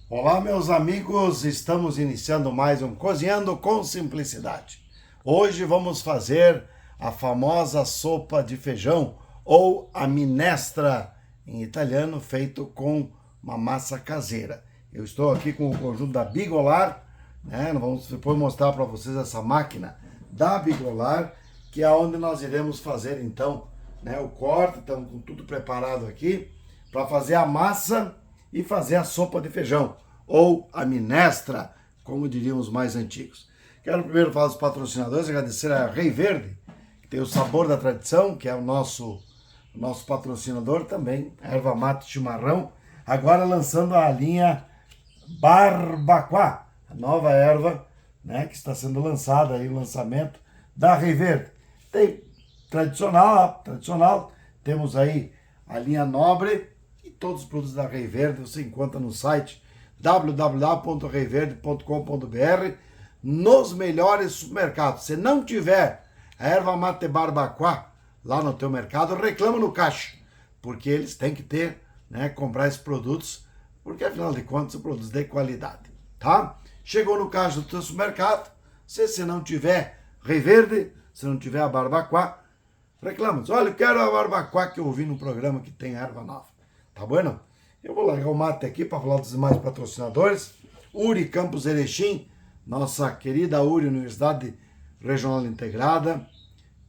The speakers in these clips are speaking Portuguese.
Olá, meus amigos, estamos iniciando mais um Cozinhando com Simplicidade. Hoje vamos fazer a famosa sopa de feijão ou a minestra em italiano, feito com uma massa caseira. Eu estou aqui com o conjunto da Bigolar, né? Vamos depois mostrar para vocês essa máquina da Bigolar, que é onde nós iremos fazer então, né, o corte. Estamos com tudo preparado aqui para fazer a massa e fazer a sopa de feijão, ou a minestra, como diriam os mais antigos. Quero primeiro falar dos patrocinadores, agradecer a Rei Verde, que tem o sabor da tradição, que é o nosso patrocinador também, a erva mate chimarrão, agora lançando a linha Barbacoa, a nova erva, né, que está sendo lançada aí, o lançamento da Rei Verde. Tem tradicional, temos aí a linha Nobre, e todos os produtos da Rei Verde você encontra no site www.reiverde.com.br, nos melhores supermercados. Se não tiver a erva mate Barbacoa lá no teu mercado, reclama no caixa, porque eles têm que ter, né, comprar esses produtos, porque afinal de contas são produtos de qualidade, tá? Chegou no caixa do teu supermercado, se não tiver Rei Verde, se não tiver a Barbacoa, reclama. Olha, eu quero a Barbacoa que eu ouvi no programa que tem erva nova. Tá bueno? Eu vou largar o mate aqui para falar dos demais patrocinadores. URI Campus Erechim, nossa querida URI, Universidade Regional Integrada,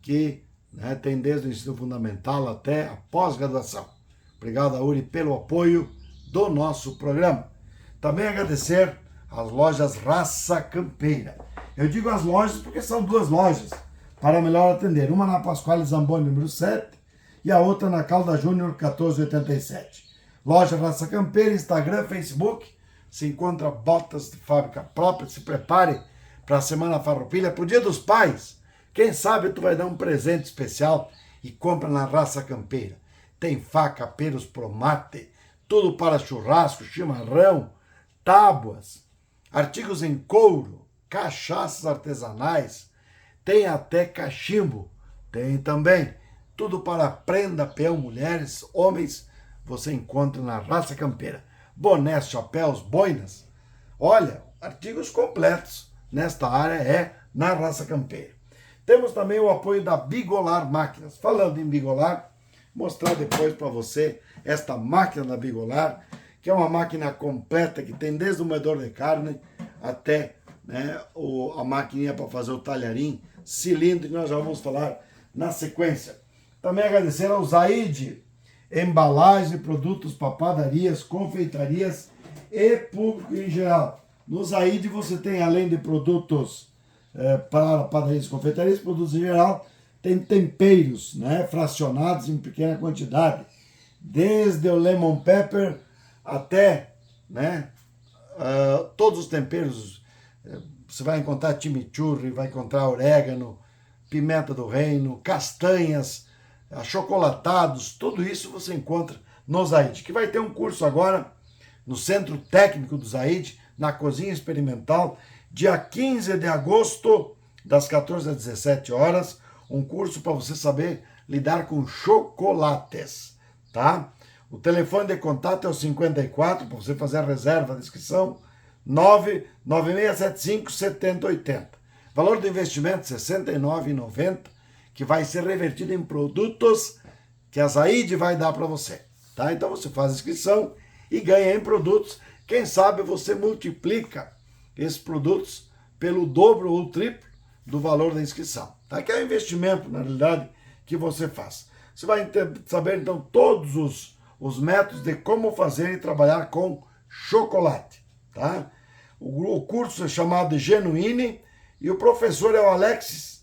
que, né, tem desde o ensino fundamental até a pós-graduação. Obrigado a URI pelo apoio do nosso programa. Também agradecer às lojas Raça Campeira. Eu digo as lojas porque são duas lojas para melhor atender. Uma na Pasquale Zamboni, número 7, e a outra na Calda Júnior 1487. Loja Raça Campeira, Instagram, Facebook. Se encontra botas de fábrica própria. Se prepare para a Semana Farroupilha, para o Dia dos Pais. Quem sabe tu vai dar um presente especial e compra na Raça Campeira. Tem faca, peros pro mate, tudo para churrasco, chimarrão, tábuas, artigos em couro, cachaças artesanais, tem até cachimbo, tem também tudo para prenda, peão, mulheres, homens, você encontra na Raça Campeira. Bonés, chapéus, boinas, olha, artigos completos nesta área é na Raça Campeira. Temos também o apoio da Bigolar Máquinas. Falando em Bigolar, mostrar depois para você esta máquina da Bigolar, que é uma máquina completa, que tem desde o moedor de carne até, né, a maquininha para fazer o talharim, cilindro, que nós já vamos falar na sequência. Também agradecer ao Zaid, embalagem, produtos para padarias, confeitarias e público em geral. No Zaid você tem, além de produtos para padarias e confeitarias, produtos em geral, tem temperos, né, fracionados em pequena quantidade, desde o lemon pepper até, né, todos os temperos. Você vai encontrar chimichurri, vai encontrar orégano, pimenta do reino, castanhas, achocolatados, tudo isso você encontra no Zaid, que vai ter um curso agora no Centro Técnico do Zaid, na Cozinha Experimental, dia 15 de agosto, das 14 às 17 horas, um curso para você saber lidar com chocolates, tá? O telefone de contato é o 54, para você fazer a reserva, a inscrição, 99675-7080. Valor do investimento R$ 69,90, que vai ser revertido em produtos que a Zaid vai dar para você, tá? Então você faz a inscrição e ganha em produtos. Quem sabe você multiplica esses produtos pelo dobro ou triplo do valor da inscrição, tá? Que é o investimento, na realidade, que você faz. Você vai saber, então, todos os métodos de como fazer e trabalhar com chocolate, tá? O curso é chamado de Genuine e o professor é o Alexis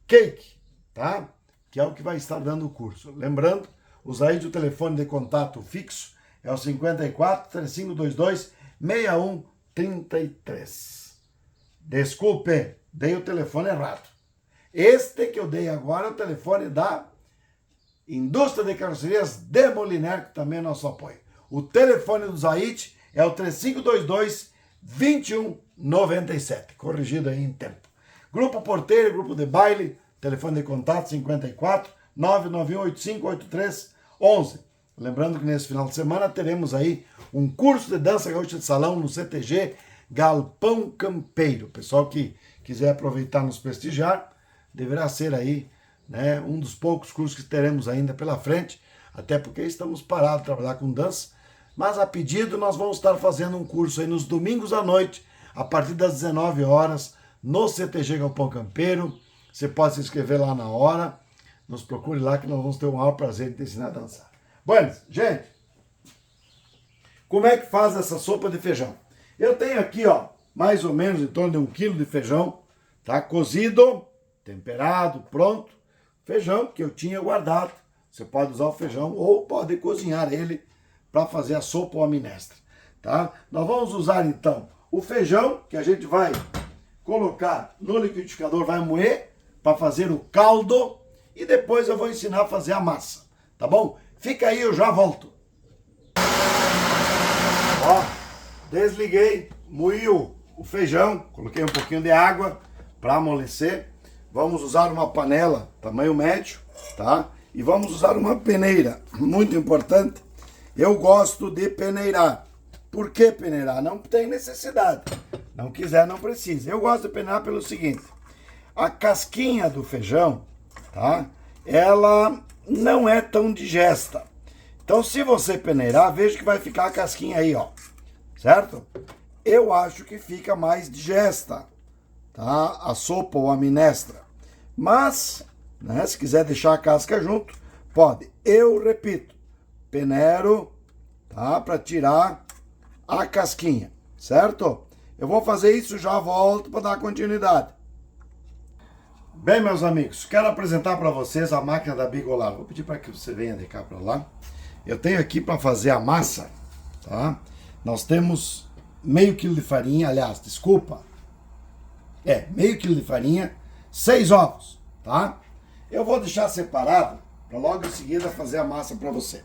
Cake, tá? Que é o que vai estar dando o curso. Lembrando, o Zaid, o telefone de contato fixo é o 54 3522 6133. Desculpe, dei o telefone errado. Este que eu dei agora é o telefone da Indústria de Carrocerias de Moliner, que também é nosso apoio. O telefone do Zaid é o 3522-2197, corrigido aí em tempo. Grupo Porteiro, grupo de baile, telefone de contato 54 991858311. Lembrando que nesse final de semana teremos aí um curso de dança gaúcha de salão no CTG Galpão Campeiro. O pessoal que quiser aproveitar nos prestigiar, deverá ser aí, né, um dos poucos cursos que teremos ainda pela frente, até porque estamos parados de trabalhar com dança, mas a pedido nós vamos estar fazendo um curso aí nos domingos à noite, a partir das 19 horas, no CTG Galpão Campeiro. Você pode se inscrever lá na hora, nos procure lá que nós vamos ter o maior prazer de te ensinar a dançar. Bom, gente, como é que faz essa sopa de feijão? Eu tenho aqui, ó, mais ou menos em torno de 1 quilo de feijão, tá? Cozido, temperado, pronto. Feijão que eu tinha guardado. Você pode usar o feijão ou pode cozinhar ele para fazer a sopa ou a minestra, tá? Nós vamos usar então o feijão que a gente vai colocar no liquidificador, vai moer para fazer o caldo e depois eu vou ensinar a fazer a massa, tá bom? Fica aí, eu já volto. Ó, desliguei, moí o feijão, coloquei um pouquinho de água para amolecer. Vamos usar uma panela tamanho médio, tá? E vamos usar uma peneira, muito importante. Eu gosto de peneirar. Por que peneirar? Não tem necessidade. Não quiser, não precisa. Eu gosto de peneirar pelo seguinte: a casquinha do feijão, tá? Ela não é tão digesta. Então, se você peneirar, veja que vai ficar a casquinha aí, ó. Certo? Eu acho que fica mais digesta, tá? A sopa ou a minestra. Mas, né, se quiser deixar a casca junto, pode. Eu repito, peneiro, tá? Para tirar a casquinha, certo? Eu vou fazer isso, já volto para dar continuidade. Bem, meus amigos, quero apresentar para vocês a máquina da Bigolar. Vou pedir para que você venha de cá para lá. Eu tenho aqui para fazer a massa, tá? Nós temos meio quilo de farinha, aliás, desculpa. Meio quilo de farinha, 6 ovos, tá? Eu vou deixar separado para logo em seguida fazer a massa para você.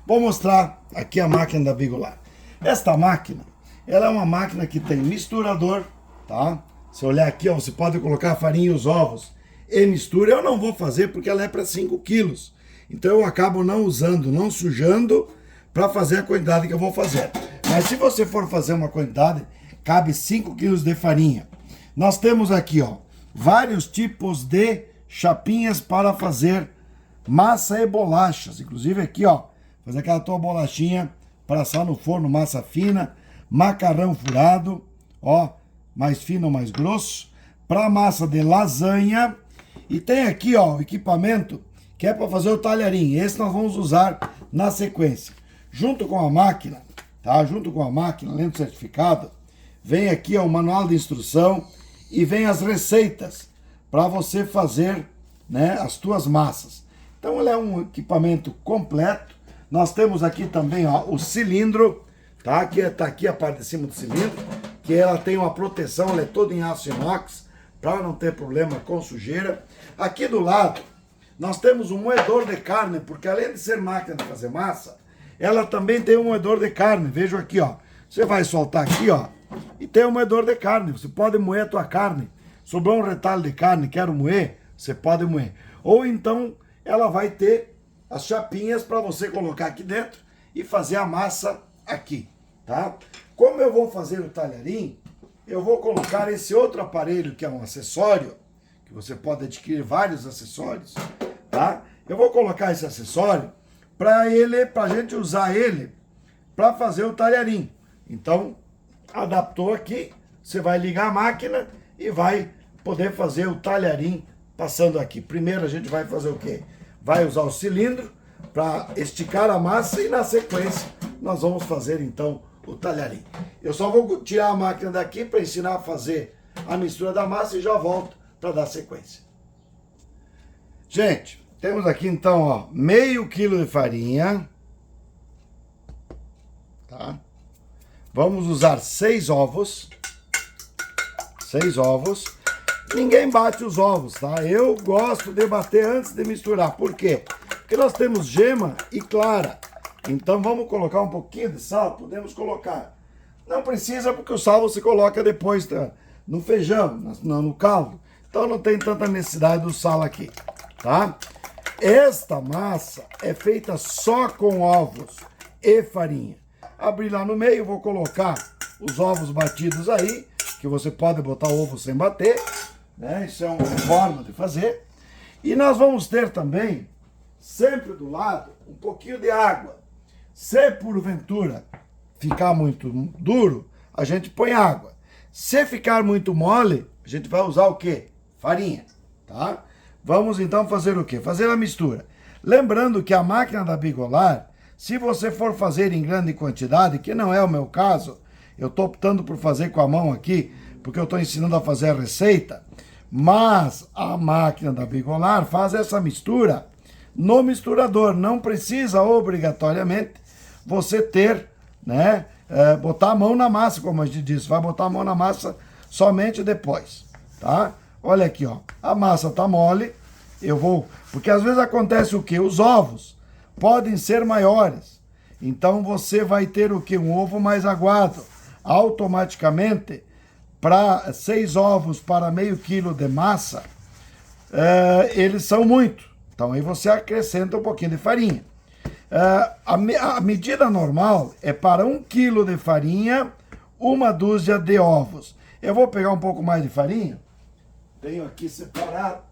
Vou mostrar aqui a máquina da Bigolar. Esta máquina, ela é uma máquina que tem misturador, tá? Se olhar aqui, ó, você pode colocar a farinha e os ovos e mistura. Eu não vou fazer porque ela é para 5 quilos. Então eu acabo não usando, não sujando para fazer a quantidade que eu vou fazer. Mas se você for fazer uma quantidade, cabe 5 quilos de farinha. Nós temos aqui, ó, vários tipos de chapinhas para fazer massa e bolachas. Inclusive aqui, ó, fazer aquela tua bolachinha para assar no forno, massa fina, macarrão furado, ó, mais fino ou mais grosso, para massa de lasanha. E tem aqui, ó, o equipamento que é para fazer o talharim. Esse nós vamos usar na sequência. Junto com a máquina, tá? Junto com a máquina, além do certificado, vem aqui, ó, o manual de instrução e vem as receitas para você fazer, né, as tuas massas. Então ele é um equipamento completo. Nós temos aqui também, ó, o cilindro, tá? Que tá aqui a parte de cima do cilindro, que ela tem uma proteção, ela é toda em aço inox, para não ter problema com sujeira. Aqui do lado, nós temos um moedor de carne, porque além de ser máquina de fazer massa, ela também tem um moedor de carne. Veja aqui, ó. Você vai soltar aqui, ó, e tem um moedor de carne. Você pode moer a tua carne. Sobrou um retalho de carne, quero moer, você pode moer. Ou então, ela vai ter as chapinhas para você colocar aqui dentro e fazer a massa aqui, tá? Como eu vou fazer o talharim, eu vou colocar esse outro aparelho que é um acessório, que você pode adquirir vários acessórios, tá? Eu vou colocar esse acessório para a gente usar ele para fazer o talharim. Então, adaptou aqui, você vai ligar a máquina e vai poder fazer o talharim passando aqui. Primeiro a gente vai fazer o quê? Vai usar o cilindro para esticar a massa e na sequência nós vamos fazer então o talharim. Eu só vou tirar a máquina daqui para ensinar a fazer a mistura da massa e já volto para dar sequência. Gente, temos aqui então, ó, meio quilo de farinha, tá? Vamos usar 6 ovos. 6 ovos. Ninguém bate os ovos, tá? Eu gosto de bater antes de misturar. Por quê? Porque nós temos gema e clara. Então vamos colocar um pouquinho de sal? Podemos colocar. Não precisa, porque o sal você coloca depois, tá? No feijão, no caldo. Então não tem tanta necessidade do sal aqui, tá? Esta massa é feita só com ovos e farinha. Abrir lá no meio, vou colocar os ovos batidos aí, que você pode botar ovo sem bater, né? Isso é uma forma de fazer. E nós vamos ter também, sempre do lado, um pouquinho de água. Se porventura ficar muito duro, a gente põe água. Se ficar muito mole, a gente vai usar o quê? Farinha, tá? Vamos então fazer o quê? Fazer a mistura. Lembrando que a máquina da Bigolar, se você for fazer em grande quantidade, que não é o meu caso, eu estou optando por fazer com a mão aqui, porque eu estou ensinando a fazer a receita, mas a máquina da Bigolar faz essa mistura no misturador. Não precisa obrigatoriamente você ter, né, botar a mão na massa, como a gente disse, vai botar a mão na massa somente depois, tá? Olha aqui, ó, a massa tá mole, porque às vezes acontece o quê? Os ovos podem ser maiores, então você vai ter o quê? Um ovo mais aguado. Automaticamente, para 6 ovos para meio quilo de massa, eles são muito, então aí você acrescenta um pouquinho de farinha. A medida normal é para 1 quilo de farinha, 1 dúzia de ovos. Eu vou pegar um pouco mais de farinha, tenho aqui separado.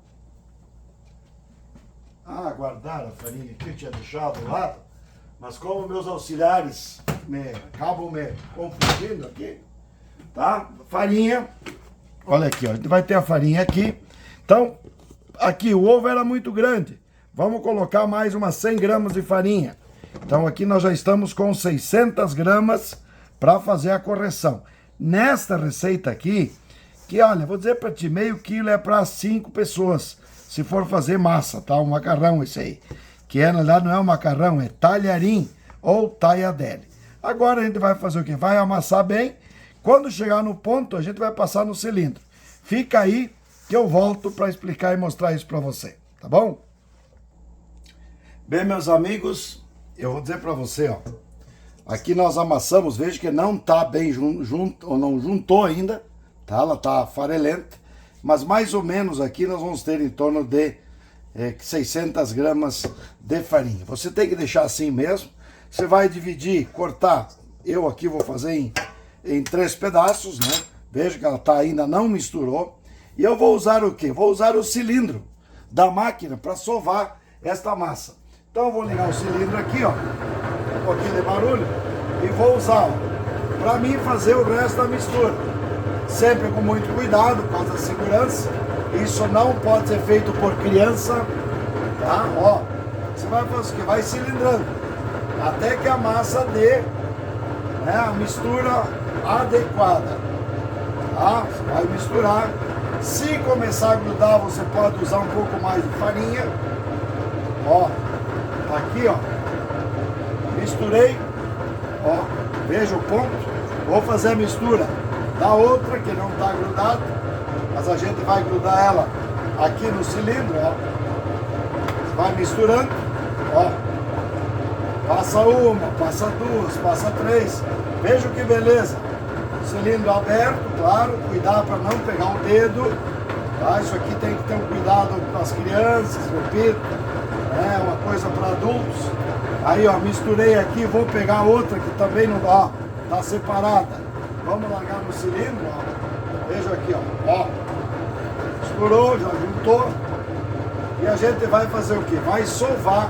Guardar a farinha que eu tinha deixado do lado, mas como meus auxiliares acabam me confundindo aqui, tá? Farinha, olha aqui, ó, a gente vai ter a farinha aqui. Então, aqui o ovo era muito grande, vamos colocar mais umas 100 gramas de farinha. Então aqui nós já estamos com 600 gramas para fazer a correção. Nesta receita aqui, que olha, vou dizer para ti, meio quilo é para 5 pessoas, se for fazer massa, tá? Um macarrão esse aí, que na verdade não é um macarrão, é talharim ou talhadelle. Agora a gente vai fazer o quê? Vai amassar bem, quando chegar no ponto a gente vai passar no cilindro. Fica aí que eu volto para explicar e mostrar isso para você, tá bom? Bem, meus amigos, eu vou dizer para você, ó, aqui nós amassamos, veja que não tá bem junto, ou não juntou ainda, tá? Ela tá farelenta, mas mais ou menos aqui nós vamos ter em torno de 600 gramas de farinha. Você tem que deixar assim mesmo, você vai dividir, cortar, eu aqui vou fazer em 3 pedaços, né? Veja que ela tá ainda não misturou, e eu vou usar o quê? Vou usar o cilindro da máquina para sovar esta massa. Então eu vou ligar o cilindro aqui, ó, um pouquinho de barulho, e vou usar para mim fazer o resto da mistura. Sempre com muito cuidado, por causa da segurança. Isso não pode ser feito por criança, tá? Ó, você vai fazer o que? Vai cilindrando, até que a massa dê, né, a mistura adequada, tá? Você vai misturar. Se começar a grudar, você pode usar um pouco mais de farinha. Ó, aqui, ó, misturei, ó, veja o ponto. Vou fazer a mistura da outra que não está grudada, mas a gente vai grudar ela aqui no cilindro, ó. Você vai misturando, ó, passa uma, passa 2, passa 3, veja que beleza. Cilindro aberto, claro, cuidar para não pegar o dedo, tá? Isso aqui tem que ter um cuidado com as crianças, repito, é uma coisa para adultos. Aí, ó, misturei aqui, vou pegar outra que também não dá, tá separada. Vamos largar no cilindro, ó. Veja aqui, ó. Misturou, já juntou. E a gente vai fazer o quê? Vai sovar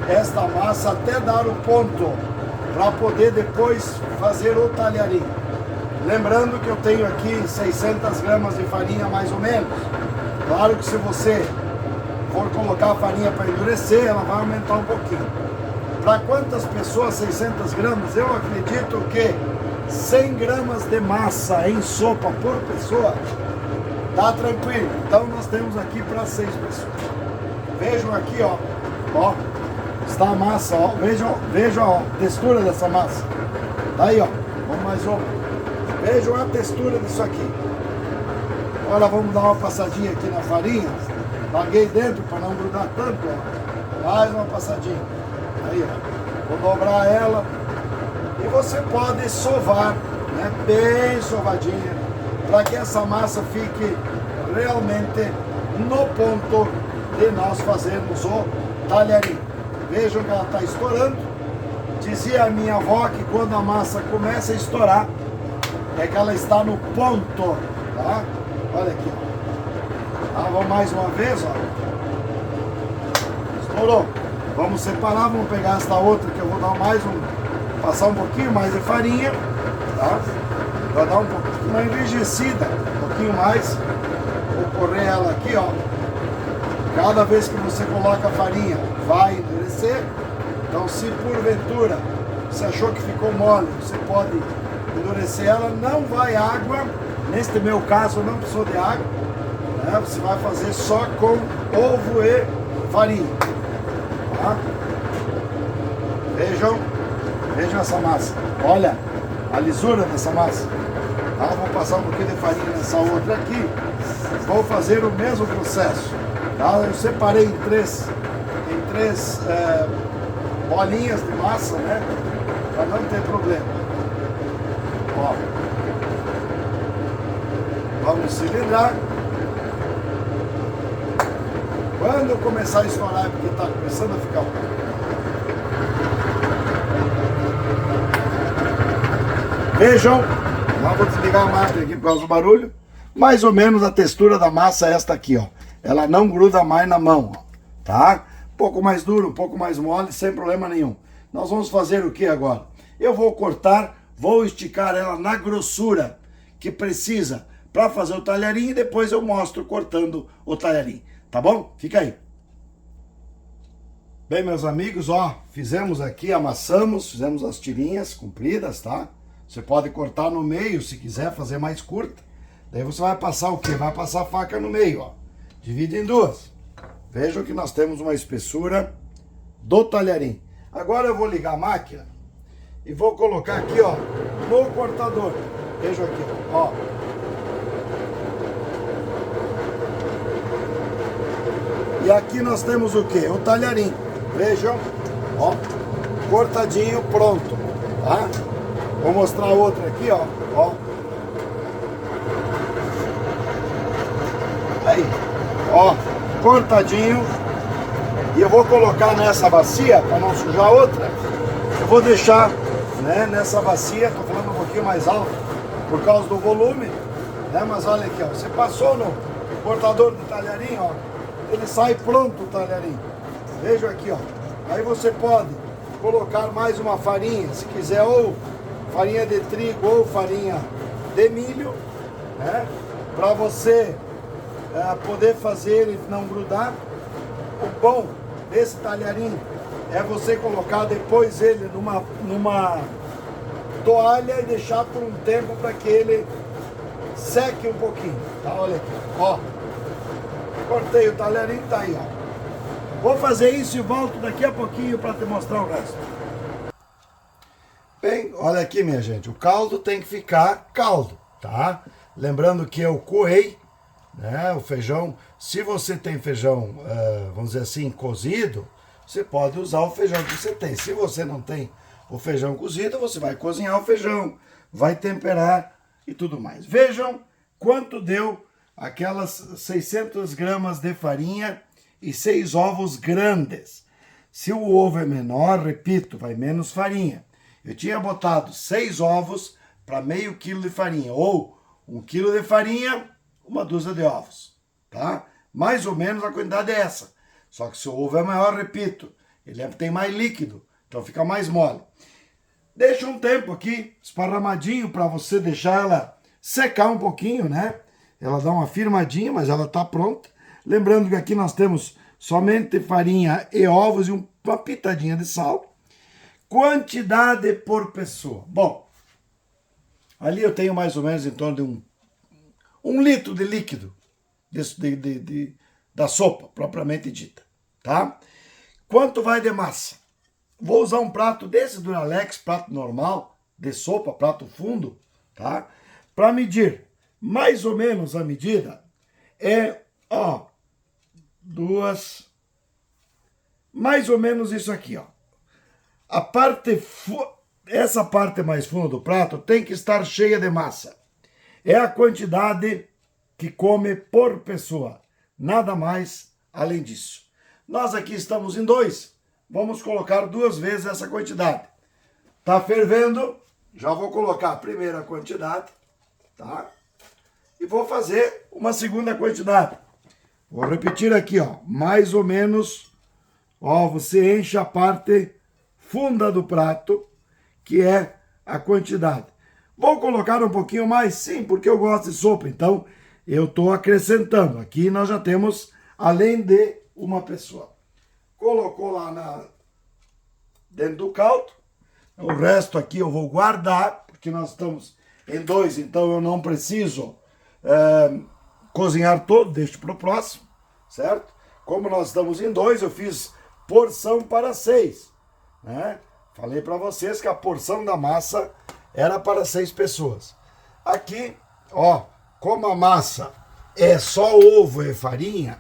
esta massa até dar o ponto, para poder depois fazer o talharim. Lembrando que eu tenho aqui 600 gramas de farinha mais ou menos. Claro que se você for colocar a farinha para endurecer, ela vai aumentar um pouquinho. Para quantas pessoas 600 gramas? Eu acredito que 100 gramas de massa em sopa por pessoa tá tranquilo. Então nós temos aqui para 6 pessoas. Vejam aqui, ó, ó, está a massa, ó, vejam a textura dessa massa. Tá aí, ó, vamos mais uma. Vejam a textura disso aqui. Agora vamos dar uma passadinha aqui na farinha. Larguei dentro para não grudar tanto, ó. Mais uma passadinha. Aí, ó, vou dobrar ela. E você pode sovar, né, bem sovadinha, para que essa massa fique realmente no ponto de nós fazermos o talharim. Vejam que ela está estourando. Dizia a minha avó que quando a massa começa a estourar, é que ela está no ponto, tá? Olha aqui, ó. Tá, vamos mais uma vez, ó. Estourou. Vamos separar, vamos pegar esta outra que eu vou dar mais passar um pouquinho mais de farinha, tá? Vai dar uma enrijecida, um pouquinho mais. Vou correr ela aqui, ó. Cada vez que você coloca a farinha, vai endurecer. Então, se porventura você achou que ficou mole, você pode endurecer ela. Não vai água. Neste meu caso, não precisou de água. Né? Você vai fazer só com ovo e farinha. Tá? Vejam essa massa. Olha a lisura dessa massa. Tá? Vou passar um pouquinho de farinha nessa outra aqui. Vou fazer o mesmo processo. Tá? Eu separei em três bolinhas de massa, né? Para não ter problema. Ó. Vamos cilindrar. Quando começar a estourar é porque está começando a ficar. Vejam. Lá vou desligar a máquina aqui por causa do barulho. Mais ou menos a textura da massa é esta aqui, ó. Ela não gruda mais na mão, ó. Tá? Um pouco mais duro, um pouco mais mole, sem problema nenhum. Nós vamos fazer o que agora? Eu vou cortar, vou esticar ela na grossura que precisa para fazer o talharim e depois eu mostro cortando o talharim. Tá bom? Fica aí. Bem, meus amigos, ó, fizemos aqui, amassamos, fizemos as tirinhas compridas, tá? Você pode cortar no meio se quiser fazer mais curta. Daí você vai passar o quê? Vai passar a faca no meio, ó. Divide em duas. Vejam que nós temos uma espessura do talharim. Agora eu vou ligar a máquina e vou colocar aqui, ó, no cortador. Vejam aqui, ó. E aqui nós temos o quê? O talharim. Vejam, ó, cortadinho, pronto, tá? Vou mostrar outra aqui, ó. Aí, ó, cortadinho. E eu vou colocar nessa bacia, para não sujar outra. Eu vou deixar, né, nessa bacia, tô falando um pouquinho mais alto, por causa do volume, né? Mas olha aqui, ó, você passou no cortador do talharim, ó, ele sai pronto o talharim. Veja aqui, ó. Aí você pode colocar mais uma farinha, se quiser, ou farinha de trigo ou farinha de milho, né? Para você poder fazer e não grudar. O bom desse talharim é você colocar depois ele numa toalha e deixar por um tempo para que ele seque um pouquinho. Tá? Olha aqui, ó. Cortei o talharim, tá aí, ó. Vou fazer isso e volto daqui a pouquinho para te mostrar o resto. Bem, olha aqui, minha gente, o caldo tem que ficar caldo, tá? Lembrando que eu coei, né, o feijão. Se você tem feijão, vamos dizer assim, cozido, você pode usar o feijão que você tem. Se você não tem o feijão cozido, você vai cozinhar o feijão, vai temperar e tudo mais. Vejam quanto deu aquelas 600 gramas de farinha e 6 ovos grandes. Se o ovo é menor, repito, vai menos farinha. Eu tinha botado 6 ovos para meio quilo de farinha, ou 1 quilo de farinha, uma dúzia de ovos, tá? Mais ou menos a quantidade é essa. Só que se o ovo é maior, repito, ele tem mais líquido, então fica mais mole. Deixa um tempo aqui, esparramadinho, para você deixar ela secar um pouquinho, né? Ela dá uma firmadinha, mas ela tá pronta. Lembrando que aqui nós temos somente farinha e ovos e uma pitadinha de sal. Quantidade por pessoa. Bom, ali eu tenho mais ou menos em torno de um litro de líquido da sopa, propriamente dita, tá? Quanto vai de massa? Vou usar um prato desse Duralex, prato normal, de sopa, prato fundo, tá? Para medir, mais ou menos a medida é, ó, mais ou menos isso aqui, ó. Essa parte mais funda do prato tem que estar cheia de massa. É a quantidade que come por pessoa, nada mais além disso. Nós aqui estamos em 2. Vamos colocar 2 vezes essa quantidade. Tá fervendo. Já vou colocar a primeira quantidade, tá? E vou fazer uma segunda quantidade. Vou repetir aqui, ó. Mais ou menos, ó, você enche a parte funda do prato, que é a quantidade. Vou colocar um pouquinho mais? Sim, porque eu gosto de sopa. Então, eu estou acrescentando. Aqui nós já temos, além de uma pessoa. Colocou lá dentro do caldo. O resto aqui eu vou guardar, porque nós estamos em 2, então eu não preciso cozinhar todo, deixo para o próximo, certo? Como nós estamos em 2, eu fiz porção para 6, né? Falei para vocês que a porção da massa era para 6 pessoas. Aqui, ó, como a massa é só ovo e farinha,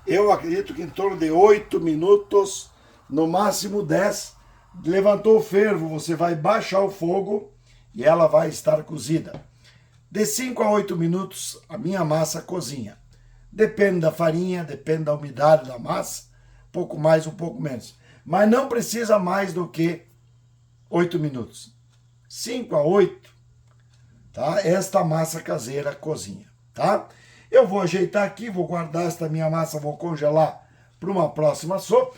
eu acredito que em torno de 8 minutos, no máximo 10. Levantou o fervo, você vai baixar o fogo e ela vai estar cozida. De 5 a 8 minutos, a minha massa cozinha. Depende da farinha, depende da umidade da massa, um pouco mais, um pouco menos. Mas não precisa mais do que 8 minutos. 5 a 8, tá? Esta massa caseira cozinha, tá? Eu vou ajeitar aqui, vou guardar esta minha massa, vou congelar para uma próxima sopa.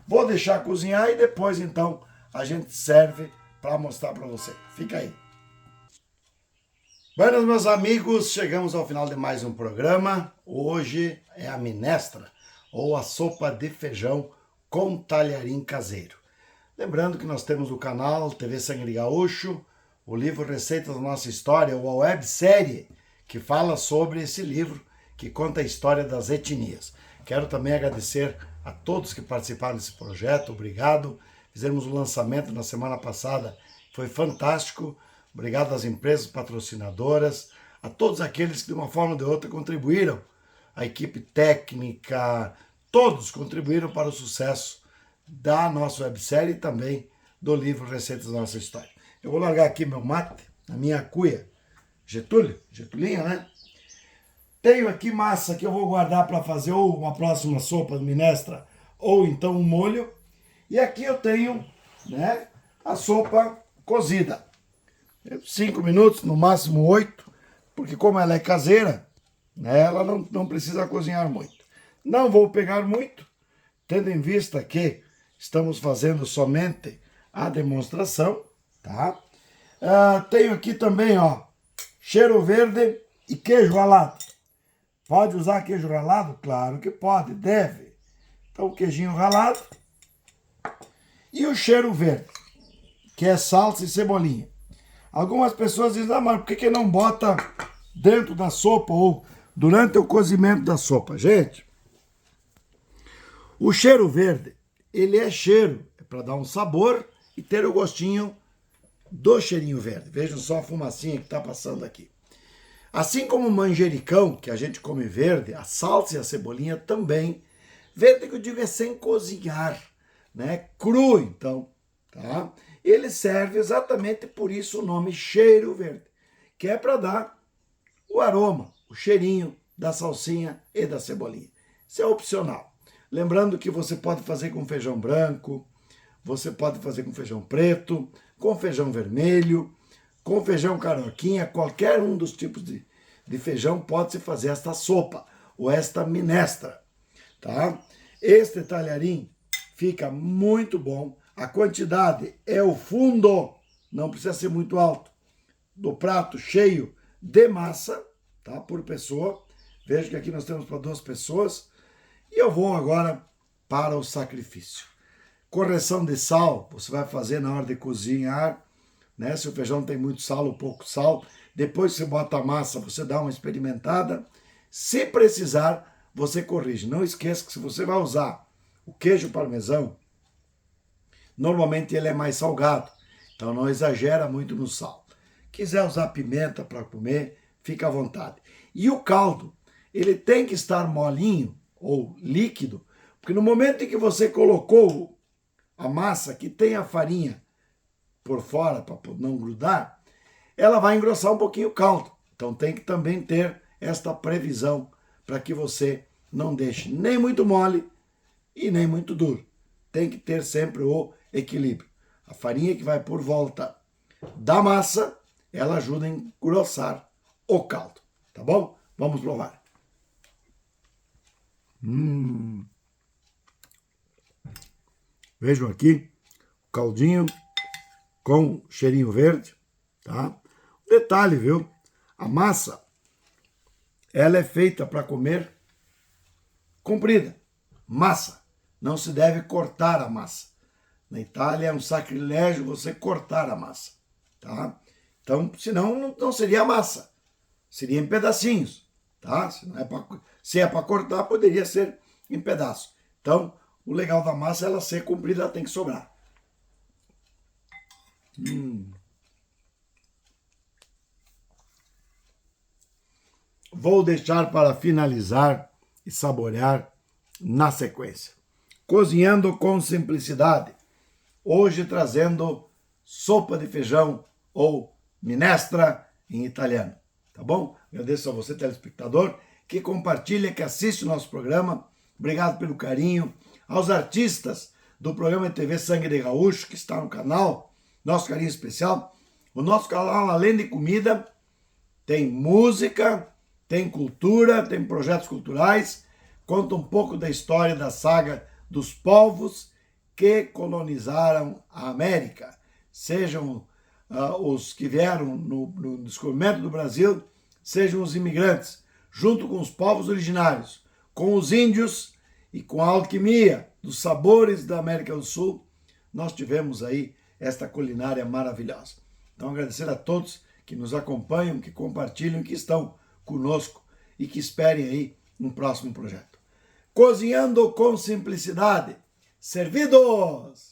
Vou deixar cozinhar e depois, então, a gente serve para mostrar para você. Fica aí. Buenas, meus amigos, chegamos ao final de mais um programa. Hoje é a minestra, ou a sopa de feijão com talharim caseiro. Lembrando que nós temos o canal TV Sangue Gaúcho, o livro Receitas da Nossa História, ou a websérie que fala sobre esse livro, que conta a história das etnias. Quero também agradecer a todos que participaram desse projeto, obrigado. Fizemos o lançamento na semana passada, foi fantástico. Obrigado às empresas patrocinadoras, a todos aqueles que de uma forma ou de outra contribuíram. A equipe técnica, todos contribuíram para o sucesso da nossa websérie e também do livro Receitas da Nossa História. Eu vou largar aqui meu mate, a minha cuia, Getulinha, né? Tenho aqui massa que eu vou guardar para fazer ou uma próxima sopa de minestra ou então um molho. E aqui eu tenho, né, a sopa cozida. 5 minutos, no máximo 8, porque como ela é caseira, né, ela não precisa cozinhar muito. Não vou pegar muito, tendo em vista que estamos fazendo somente a demonstração, tá? Tenho aqui também, ó, cheiro verde e queijo ralado. Pode usar queijo ralado? Claro que pode, deve. Então, o queijinho ralado e o cheiro verde, que é salsa e cebolinha. Algumas pessoas dizem, mas por que não bota dentro da sopa ou durante o cozimento da sopa? Gente, o cheiro verde, ele é cheiro, é para dar um sabor e ter o gostinho do cheirinho verde. Vejam só a fumacinha que está passando aqui. Assim como o manjericão, que a gente come verde, a salsa e a cebolinha também. Verde que eu digo é sem cozinhar, né? Cru, então, tá? Ele serve exatamente por isso o nome cheiro verde, que é para dar o aroma, o cheirinho da salsinha e da cebolinha. Isso é opcional. Lembrando que você pode fazer com feijão branco, você pode fazer com feijão preto, com feijão vermelho, com feijão carioquinha, qualquer um dos tipos de feijão pode-se fazer esta sopa ou esta minestra, tá? Este talharim fica muito bom. A quantidade é o fundo, não precisa ser muito alto, do prato cheio de massa, tá? Por pessoa. Veja que aqui nós temos para 2 pessoas. E eu vou agora para o sacrifício. Correção de sal, você vai fazer na hora de cozinhar, né? Se o feijão tem muito sal ou pouco sal, depois que você bota a massa, você dá uma experimentada. Se precisar, você corrige. Não esqueça que se você vai usar o queijo parmesão, normalmente ele é mais salgado, então não exagera muito no sal. Quiser usar pimenta para comer, fica à vontade. E o caldo, ele tem que estar molinho ou líquido, porque no momento em que você colocou a massa, que tem a farinha por fora para não grudar, ela vai engrossar um pouquinho o caldo. Então tem que também ter esta previsão para que você não deixe nem muito mole e nem muito duro. Tem que ter sempre o equilíbrio. A farinha que vai por volta da massa, ela ajuda a engrossar o caldo, tá bom? Vamos provar. Vejam aqui o caldinho com cheirinho verde, tá? Detalhe, viu? A massa, ela é feita para comer comprida. Massa. Não se deve cortar a massa. Na Itália é um sacrilégio você cortar a massa, tá? Então, senão não seria massa. Seria em pedacinhos, tá? Se é para cortar, poderia ser em pedaços. Então, o legal da massa é ela ser comprida, ela tem que sobrar. Vou deixar para finalizar e saborear na sequência. Cozinhando com simplicidade. Hoje trazendo sopa de feijão ou minestra em italiano. Tá bom? Agradeço a você, telespectador, que compartilha, que assiste o nosso programa. Obrigado pelo carinho. Aos artistas do programa de TV Sangue de Gaúcho, que está no canal, nosso carinho especial. O nosso canal, além de comida, tem música, tem cultura, tem projetos culturais, conta um pouco da história da saga dos povos que colonizaram a América, sejam os que vieram no descobrimento do Brasil, sejam os imigrantes, junto com os povos originários, com os índios e com a alquimia dos sabores da América do Sul, nós tivemos aí esta culinária maravilhosa. Então, agradecer a todos que nos acompanham, que compartilham, que estão conosco e que esperem aí um próximo projeto. Cozinhando com simplicidade. Servidos!